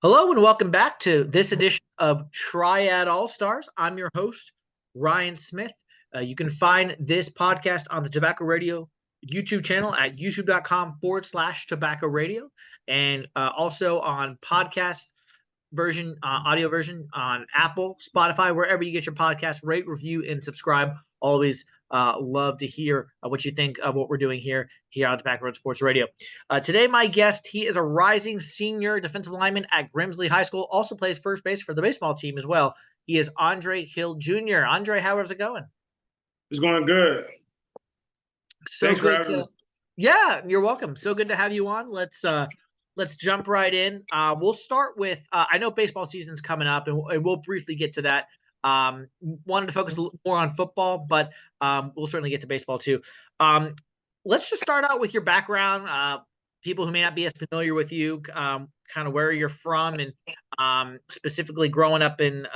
Hello and welcome back to this edition of Triad All Stars. I'm your host, Ryan Smith. You can find this podcast on the Tobacco Radio YouTube channel at youtube.com/tobacco radio and also on podcast version, audio version on Apple, Spotify, wherever you get your podcast. Rate, review, and subscribe. Always love to hear what you think of what we're doing here on Tobacco Road Sports Radio. Today, my guest, he is a rising senior defensive lineman at Grimsley High School, also plays first base for the baseball team as well. He is Andre Hill Jr. Andre, how is it going? It's going good. So Thanks good for having me. Yeah, you're welcome. So good to have you on. Let's jump right in. We'll start with I know baseball season's coming up, and we'll briefly get to that. Wanted to focus a little more on football, but we'll certainly get to baseball too. Let's just start out with your background. People who may not be as familiar with you, kind of where you're from, and specifically growing up in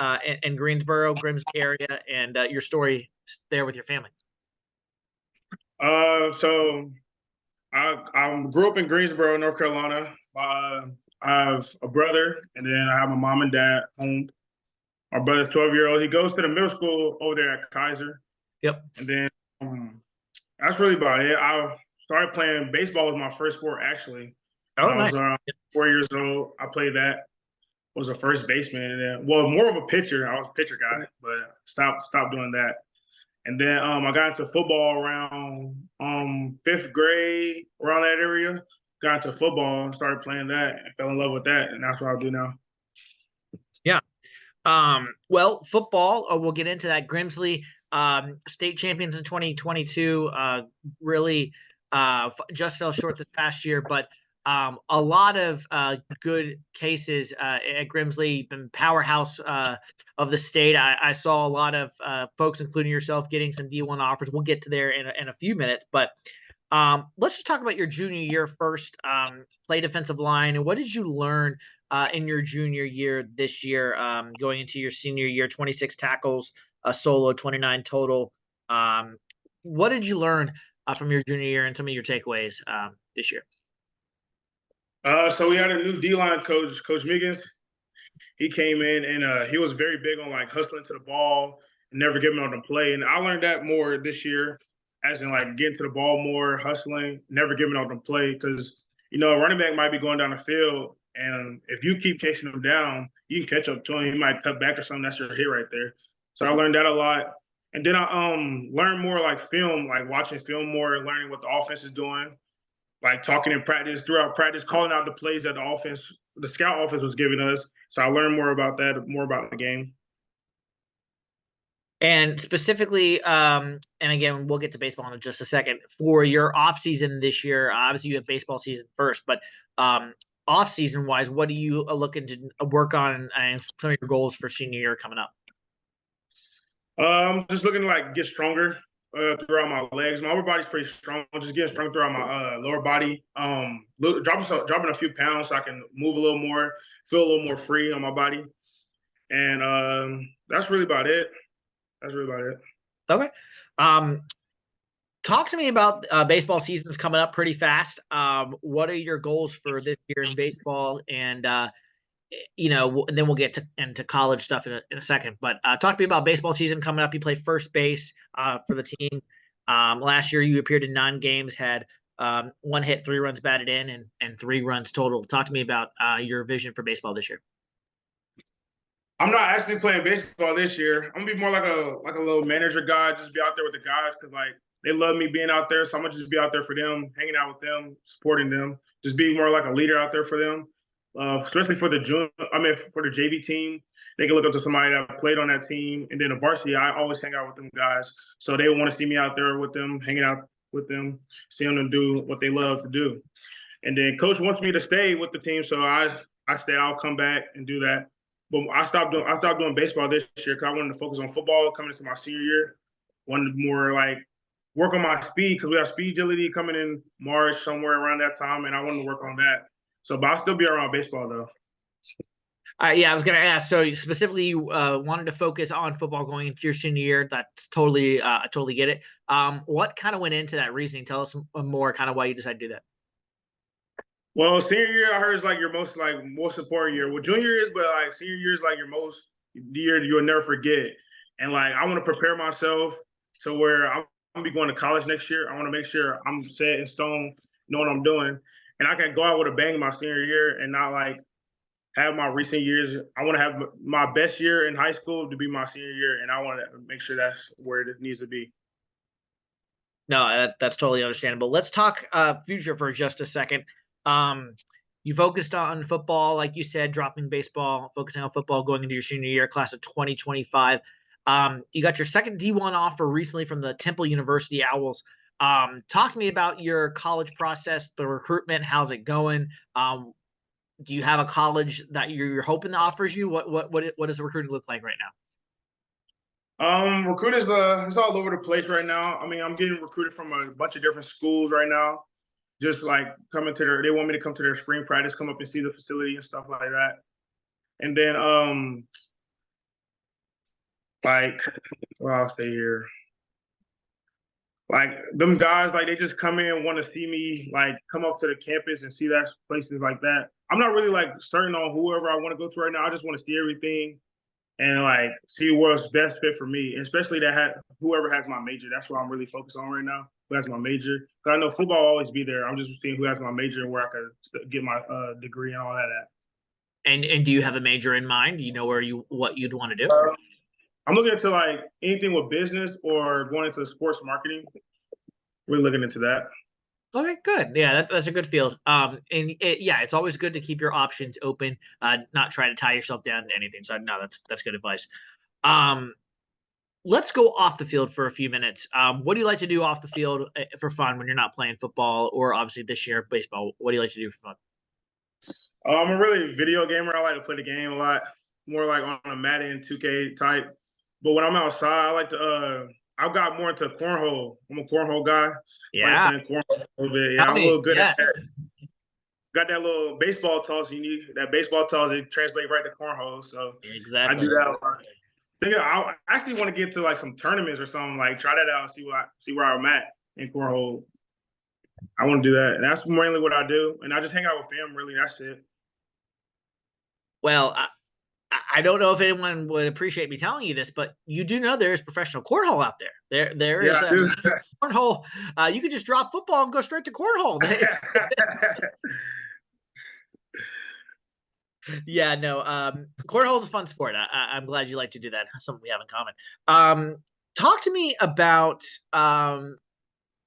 Greensboro, Grimsley area, and your story there with your family. So I grew up in Greensboro, North Carolina. I have a brother, and then I have my mom and dad home. My brother's 12-year-old. He goes to the middle school over there at Kaiser. Yep. And then that's really about it. I started playing baseball was my first sport, actually. Oh, I nice. was around 4 years old. I played that. Was a first baseman, and then more of a pitcher. I was a pitcher guy, but stopped doing that. And then I got into football around fifth grade, around that area. Got into football and started playing that and fell in love with that, and that's what I do now. Yeah. Well, football, we'll get into that. Grimsley, state champions in 2022, really just fell short this past year, but a lot of good cases at Grimsley, been powerhouse of the state. I saw a lot of folks, including yourself, getting some D1 offers. We'll get to there in a few minutes, but let's just talk about your junior year first. Play defensive line, and what did you learn in your junior year this year, going into your senior year? 26 tackles, a solo, 29 total. What did you learn from your junior year and some of your takeaways this year? So we had a new D-line coach, Coach Miggins. He came in and he was very big on like hustling to the ball and never giving on the play. And I learned that more this year, as in like getting to the ball more, hustling, never giving on the play. Because, a running back might be going down the field, and if you keep chasing him down, you can catch up to him. He might cut back or something. That's your hit right there. So I learned that a lot. And then I learned more like film, like watching film more and learning what the offense is doing. Like talking in practice, throughout practice, calling out the plays that the scout offense was giving us. So I learned more about that, more about the game. And specifically, and again, we'll get to baseball in just a second. For your off season this year, obviously you have baseball season first, but off season wise, what are you looking to work on and some of your goals for senior year coming up? Just looking to like get stronger throughout my legs. My upper body's pretty strong. Just getting strong throughout my lower body. Dropping a few pounds so I can move a little more, feel a little more free on my body. And that's really about it. Okay. Talk to me about baseball season's coming up pretty fast. What are your goals for this year in baseball? And and then we'll get into college stuff in a second. But talk to me about baseball season coming up. You play first base for the team. Last year, you appeared in 9 games, had 1 hit, 3 runs batted in, and 3 runs total. Talk to me about your vision for baseball this year. I'm not actually playing baseball this year. I'm gonna be more like a little manager guy, just be out there with the guys because like they love me being out there. So I'm gonna just be out there for them, hanging out with them, supporting them, just being more like a leader out there for them. Especially for the JV team, they can look up to somebody that played on that team. And then the varsity, I always hang out with them guys, so they want to see me out there with them, hanging out with them, seeing them do what they love to do. And then coach wants me to stay with the team, so I stay. I'll come back and do that. But I stopped doing baseball this year because I wanted to focus on football coming into my senior year. Wanted to more like work on my speed because we have speed agility coming in March, somewhere around that time, and I wanted to work on that. So, but I'll still be around baseball though. Yeah, I was going to ask. So specifically, you wanted to focus on football going into your senior year. That's totally, I totally get it. What kind of went into that reasoning? Tell us more, kind of why you decided to do that. Well, senior year I heard is like your most important year. Well, junior year is, but like senior year is like your most year you'll never forget. And like I want to prepare myself to where I'm gonna be going to college next year. I want to make sure I'm set in stone, know what I'm doing, and I can go out with a bang my senior year and not like have my recent years. I want to have my best year in high school to be my senior year, and I want to make sure that's where it needs to be. No, that's totally understandable. Let's talk future for just a second. Um, you focused on football, like you said, dropping baseball, focusing on football, going into your senior year, class of 2025. You got your second D1 offer recently from the Temple University Owls. Talk to me about your college process, the recruitment. How's it going? Do you have a college that you're hoping that offers you? What does the recruiting look like right now? Recruiting is it's all over the place right now. I mean, I'm getting recruited from a bunch of different schools right now. Just like coming to they want me to come to their spring practice, come up and see the facility and stuff like that. And then like well, I'll stay here. Like them guys, like they just come in and want to see me, like come up to the campus and see that places like that. I'm not really like certain on whoever I want to go to right now. I just want to see everything and like see what's best fit for me, especially whoever has my major. That's what I'm really focused on right now. Who has my major? Because I know football will always be there. I'm just seeing who has my major and where I can get my degree and all that at. And do you have a major in mind? Do you know what you'd want to do? I'm looking into like anything with business or going into sports marketing. We're looking into that. Okay, good. Yeah, that's a good field. Yeah, it's always good to keep your options open, not try to tie yourself down to anything. So no, that's good advice. Um, let's go off the field for a few minutes. What do you like to do off the field for fun when you're not playing football or obviously this year baseball? What do you like to do for fun? I'm a really video gamer. I like to play the game a lot, more like on a Madden 2K type. But when I'm outside, I like to. I've got more into cornhole. I'm a cornhole guy. I like Yeah, playing cornhole a little bit. Yeah, tell I'm a me. little good at Yes. that. Got that little baseball toss you need. That baseball toss it translates right to cornhole. So I do Exactly. that a lot. I actually want to get to like some tournaments or something. Like try that out, and see where I'm at in cornhole. I want to do that. And that's mainly what I do. And I just hang out with fam. Really, that's it. Well, I don't know if anyone would appreciate me telling you this, but you do know there is professional cornhole out there. There Yeah, is I do. cornhole. You could just drop football and go straight to cornhole. Yeah, no. Cornhole is a fun sport. I'm glad you like to do that. Something we have in common. Talk to me about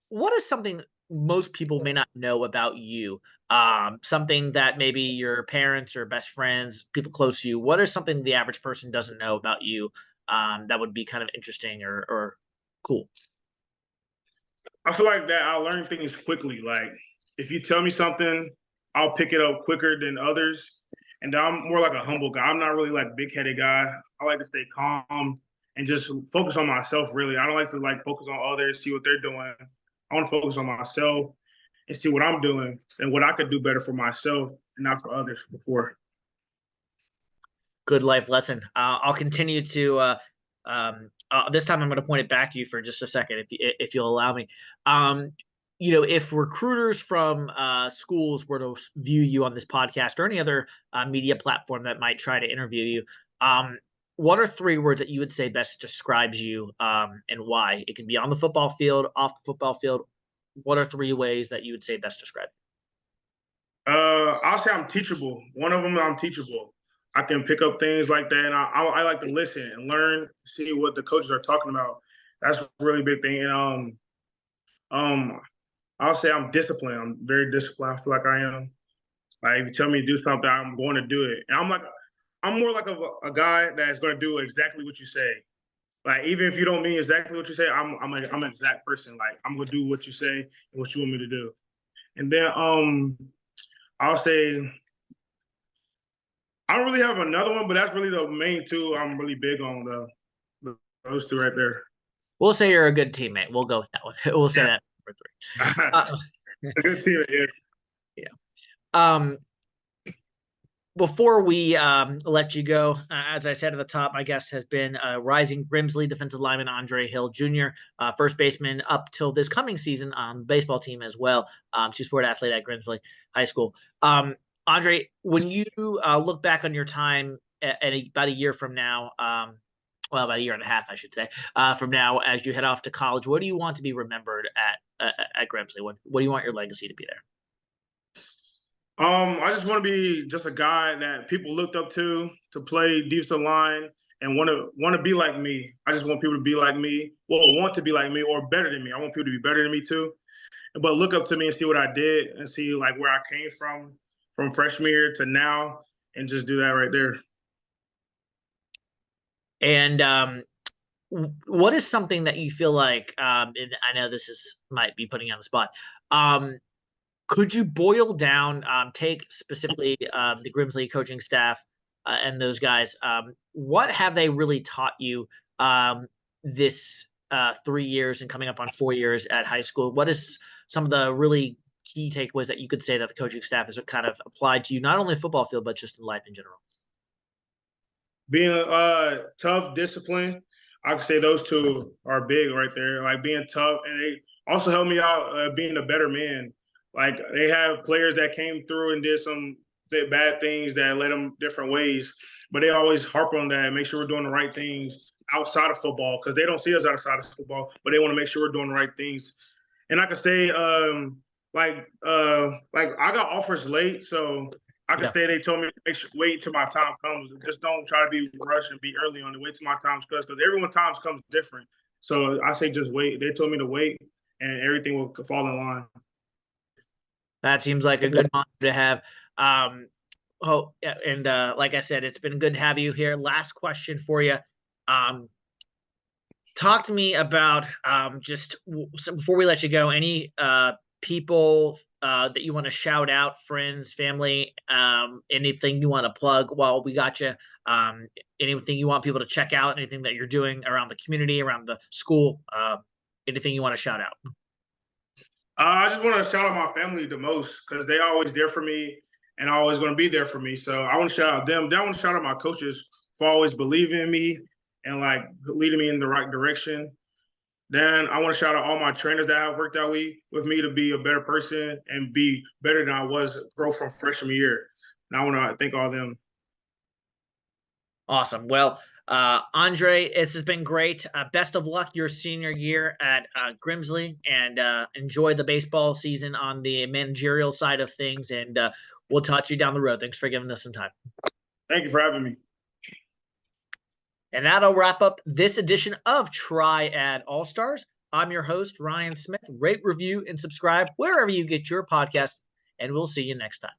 what is something most people may not know about you. Something that maybe your parents or best friends, people close to you. What is something the average person doesn't know about you that would be kind of interesting or cool? I feel like that I'll learn things quickly. Like if you tell me something, I'll pick it up quicker than others. And I'm more like a humble guy. I'm not really like big headed guy. I like to stay calm and just focus on myself. Really, I don't like to like focus on others, see what they're doing. I want to focus on myself and see what I'm doing and what I could do better for myself and not for others before. Good life lesson. I'll continue to. This time, I'm going to point it back to you for just a second, if you'll allow me. If recruiters from schools were to view you on this podcast or any other media platform that might try to interview you, what are three words that you would say best describes you and why? It can be on the football field, off the football field. What are three ways that you would say best describe you? I'll say I'm teachable. One of them, I'm teachable. I can pick up things like that, and I like to listen and learn, see what the coaches are talking about. That's a really big thing. And I'll say I'm disciplined. I'm very disciplined. I feel like I am. Like if you tell me to do something, I'm going to do it. And I'm more like a guy that's going to do exactly what you say. Like even if you don't mean exactly what you say, I'm an exact person. Like I'm going to do what you say and what you want me to do. And then I'll say I don't really have another one, but that's really the main two I'm really big on. Those two right there. We'll say you're a good teammate. We'll go with that one. We'll say that number three. A good team. Yeah. Yeah. Um, Before we let you go, as I said at the top, my guest has been rising Grimsley defensive lineman Andre Hill Jr., first baseman up till this coming season on the baseball team as well. Two-sport athlete at Grimsley High School. Andre, when you look back on your time about a year from now, well, about a year and a half, I should say, from now, as you head off to college, what do you want to be remembered at Grimsley? What do you want your legacy to be there? I just want to be just a guy that people looked up to play defensive line and want to be like me. I just want people to be like me. Well, want to be like me or better than me. I want people to be better than me too, but look up to me and see what I did and see like where I came from freshman year to now, and just do that right there. And what is something that you feel like, and I know this might be putting you on the spot, could you boil down, take specifically the Grimsley coaching staff and those guys, what have they really taught you this 3 years and coming up on 4 years at high school? What is some of the really key takeaways that you could say that the coaching staff has kind of applied to you, not only football field, but just in life in general? Being tough, discipline. I could say those two are big right there. Like being tough, and they also helped me out being a better man. Like they have players that came through and did some bad things that led them different ways, but they always harp on that, make sure we're doing the right things outside of football because they don't see us outside of football, but they want to make sure we're doing the right things. And I could say, like I got offers late, so I could say they told me to wait till my time comes. Just don't try to be rushed and be early on it. Wait till my time comes because everyone's times comes different. So I say just wait. They told me to wait, and everything will fall in line. That seems like a good mantra to have. Like I said, it's been good to have you here. Last question for you. Talk to me about before we let you go, any people that you want to shout out, friends, family, anything you want to plug while we got you, anything you want people to check out, anything that you're doing around the community, around the school, anything you want to shout out? I just want to shout out my family the most because they always there for me and always going to be there for me. So I want to shout out them. Then I want to shout out my coaches for always believing in me and like leading me in the right direction. Then I want to shout out all my trainers that have worked out with me to be a better person and be better than I was, grow from freshman year. And I want to thank all of them. Awesome. Well, Andre, this has been great. Best of luck your senior year at Grimsley, and enjoy the baseball season on the managerial side of things. And we'll talk to you down the road. Thanks for giving us some time. Thank you for having me. And that'll wrap up this edition of Triad All-Stars. I'm your host, Ryan Smith. Rate, review, and subscribe wherever you get your podcast, and we'll see you next time.